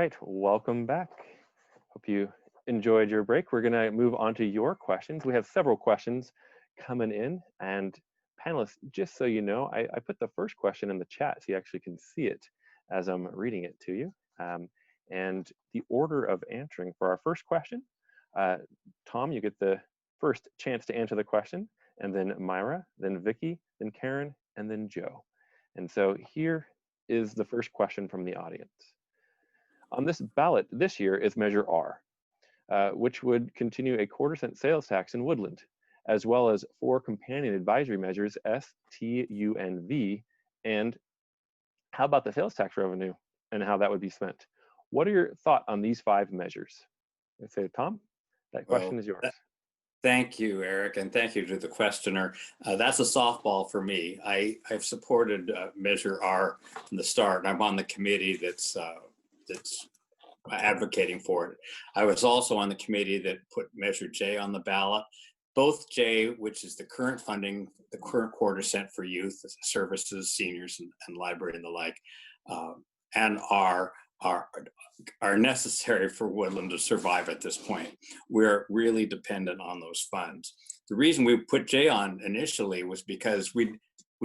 right, welcome back. Hope you enjoyed your break. We're gonna move on to your questions. We have several questions coming in, and panelists, just so you know, I put the first question in the chat so you actually can see it as I'm reading it to you. And the order of answering for our first question, Tom, you get the first chance to answer the question, and then Mayra, then Vicky, then Karen, and then Joe. And so here is the first question from the audience. On this ballot this year is Measure R, which would continue a quarter-cent sales tax in Woodland, as well as 4 companion advisory measures, S, T, U, and V. And how about the sales tax revenue and how that would be spent? What are your thoughts on these 5 measures? Let's say, Tom, that question is yours. Thank you, Eric, and thank you to the questioner. That's a softball for me. I've supported Measure R from the start, and I'm on the committee that's advocating for it. I was also on the committee that put Measure J on the ballot. Both J, which is the current funding, the current quarter-cent for youth services, seniors, and library and the like, and R are necessary for Woodland to survive at this point. We're really dependent on those funds. The reason we put J on initially was because we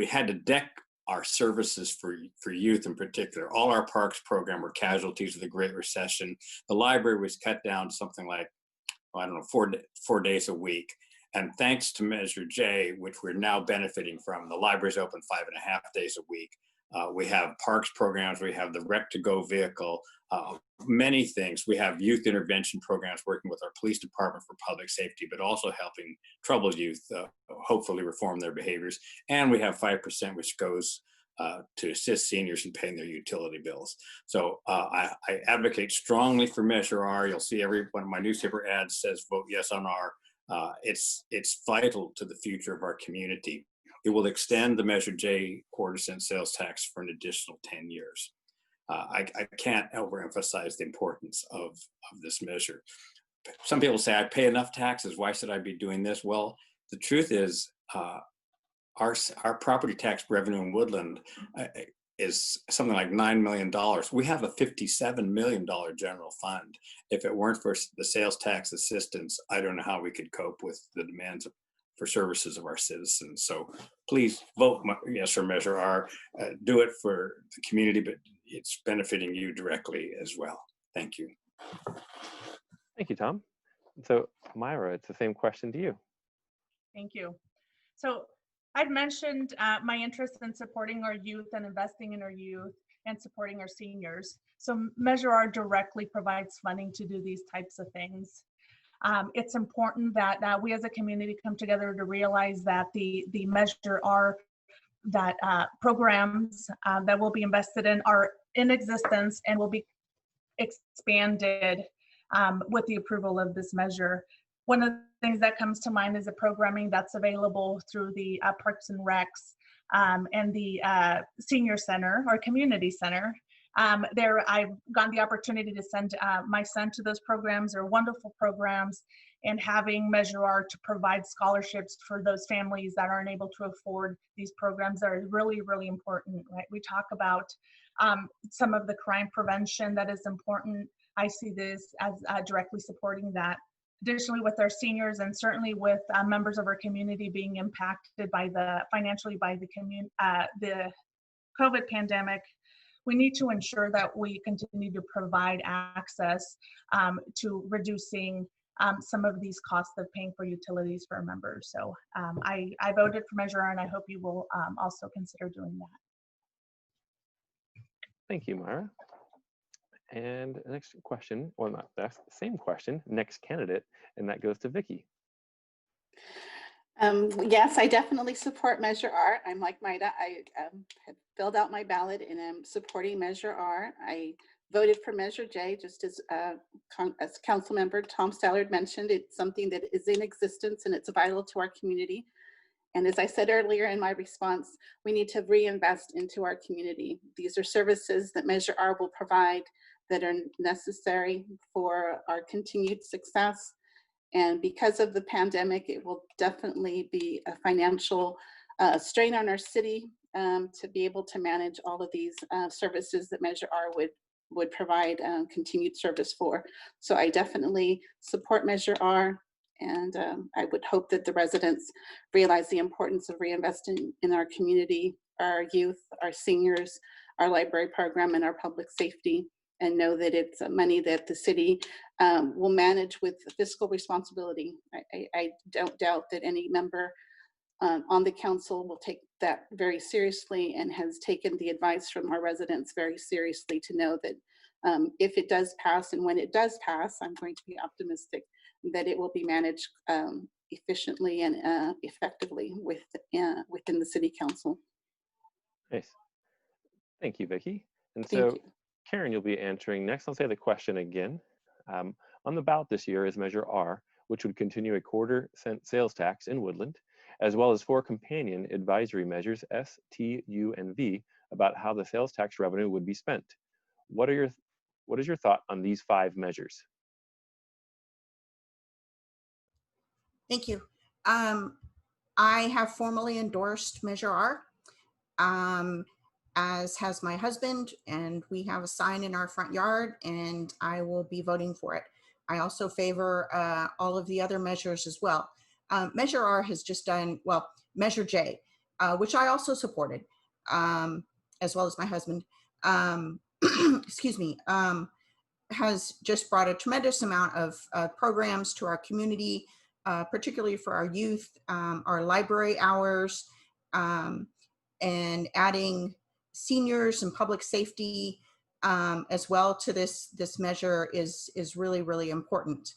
had to deck our services for youth in particular. All our parks program were casualties of the Great Recession. The library was cut down to something like, I don't know, 4 days a week. And thanks to Measure J, which we're now benefiting from, the library's open 5.5 days a week. We have parks programs, we have the Rec2Go vehicle, many things. We have youth intervention programs working with our police department for public safety, but also helping troubled youth hopefully reform their behaviors. And we have 5%, which goes to assist seniors in paying their utility bills. So I advocate strongly for Measure R. You'll see every one of my newspaper ads says vote yes on R. It's vital to the future of our community. It will extend the Measure J quarter-cent sales tax for an additional 10 years. I can't overemphasize the importance of this measure. Some people say, I pay enough taxes, why should I be doing this? Well, the truth is, our property tax revenue in Woodland is something like $9 million. We have a $57 million general fund. If it weren't for the sales tax assistance, I don't know how we could cope with the demands for services of our citizens. So please vote yes for Measure R. Do it for the community, but it's benefiting you directly as well. Thank you. Thank you, Tom. So Mayra, it's the same question to you. Thank you. So I've mentioned my interest in supporting our youth and investing in our youth and supporting our seniors. So Measure R directly provides funding to do these types of things. It's important that we as a community come together to realize that the Measure R that programs that will be invested in are in existence and will be expanded with the approval of this measure. One of the things that comes to mind is the programming that's available through the Parks and Recs and the Senior Center or Community Center. There, I've gotten the opportunity to send my son to those programs. They're wonderful programs, and having Measure R to provide scholarships for those families that aren't able to afford these programs are really, really important, right? We talk about some of the crime prevention that is important. I see this as directly supporting that. Additionally, with our seniors and certainly with members of our community being impacted by financially by the COVID pandemic, we need to ensure that we continue to provide access to reducing some of these costs of paying for utilities for our members. So I voted for Measure R, and I hope you will also consider doing that. Thank you, Mayra. And the next question, well, not that's the same question, next candidate, and that goes to Vicky. Yes, I definitely support Measure R. I'm like Mayra. I have filled out my ballot and I'm supporting Measure R. I voted for Measure J, just as Council Member Tom Stallard mentioned. It's something that is in existence and it's vital to our community. And as I said earlier in my response, we need to reinvest into our community. These are services that Measure R will provide that are necessary for our continued success. And because of the pandemic, it will definitely be a financial strain on our city to be able to manage all of these services that Measure R would would provide continued service for. So I definitely support Measure R, and I would hope that the residents realize the importance of reinvesting in our community, our youth, our seniors, our library program, and our public safety, and know that it's money that the city will manage with fiscal responsibility. I don't doubt that any member on the council will take that very seriously and has taken the advice from our residents very seriously to know that if it does pass, and when it does pass, I'm going to be optimistic that it will be managed efficiently and effectively within the city council. Nice. Thank you, Vicky. And Thank so, you. Karen, you'll be answering next. I'll say the question again. On the ballot this year is Measure R, which would continue a quarter-cent sales tax in Woodland, as well as 4 companion advisory measures, S, T, U, and V, about how the sales tax revenue would be spent. What is your thought on these 5 measures? Thank you. I have formally endorsed Measure R, as has my husband, and we have a sign in our front yard, and I will be voting for it. I also favor all of the other measures as well. Measure R has just done, well, Measure J, which I also supported, as well as my husband, excuse me, has just brought a tremendous amount of programs to our community, particularly for our youth, our library hours, and adding seniors and public safety as well to this measure is really, really important.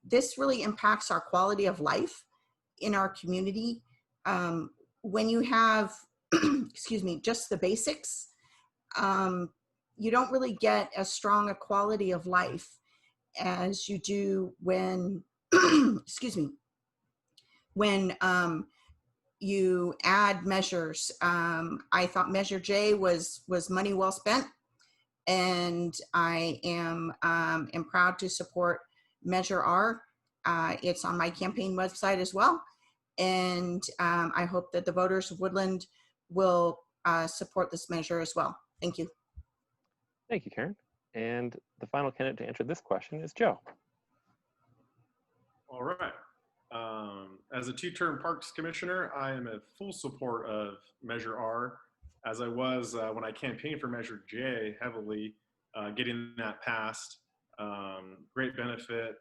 This really impacts our quality of life in our community. When you have, excuse me, just the basics, you don't really get as strong a quality of life as you do when, excuse me, when you add measures. I thought Measure J was money well spent, and I am proud to support Measure R. It's on my campaign website as well, and I hope that the voters of Woodland will support this measure as well. Thank you. Thank you, Karen. And the final candidate to answer this question is Joe. All right. As a 2-term Parks Commissioner, I am in full support of Measure R, as I was when I campaigned for Measure J heavily, getting that passed. Great benefit,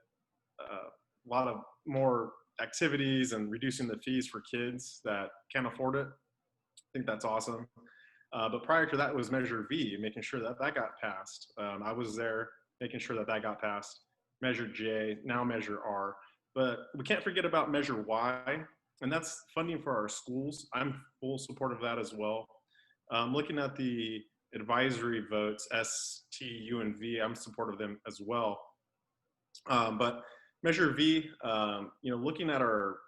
a lot of more activities and reducing the fees for kids that can't afford it. I think that's awesome. But prior to that was Measure V, making sure that that got passed. I was there making sure that that got passed. Measure J, now Measure R. But we can't forget about Measure Y, and that's funding for our schools. I'm full support of that as well. Looking at the advisory votes, S, T, U, and V, I'm supportive of them as well. But Measure V, looking at our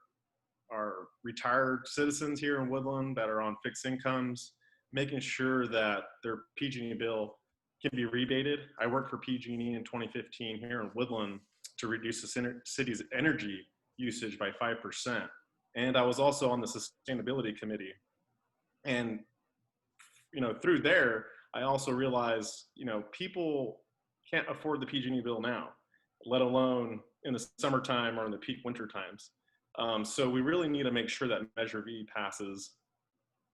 retired citizens here in Woodland that are on fixed incomes, making sure that their PG&E bill can be rebated. I worked for PG&E in 2015 here in Woodland to reduce the city's energy usage by 5%. And I was also on the sustainability committee. And, through there, I also realized, people can't afford the PG&E bill now, let alone in the summertime or in the peak winter times. So we really need to make sure that Measure V passes.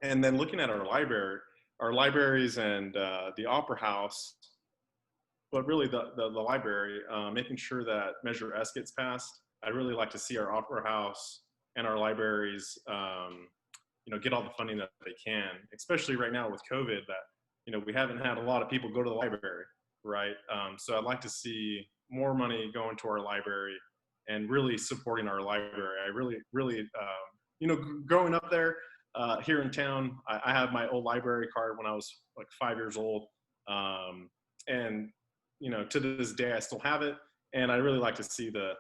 And then looking at our libraries and the Opera House, but really the library, making sure that Measure S gets passed. I'd really like to see our Opera House and our libraries, get all the funding that they can, especially right now with COVID that, we haven't had a lot of people go to the library, right? So I'd like to see more money going to our library and really supporting our library. I really, growing up there, here in town, I have my old library card when I was like 5 years old. And, to this day, I still have it. And I really like to see the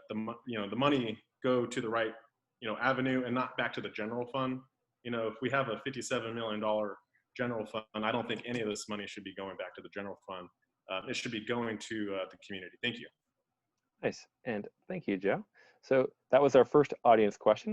money go to the right, avenue and not back to the general fund. If we have a $57 million general fund, I don't think any of this money should be going back to the general fund. It should be going to the community. Thank you. Nice. And thank you, Joe. So that was our first audience question.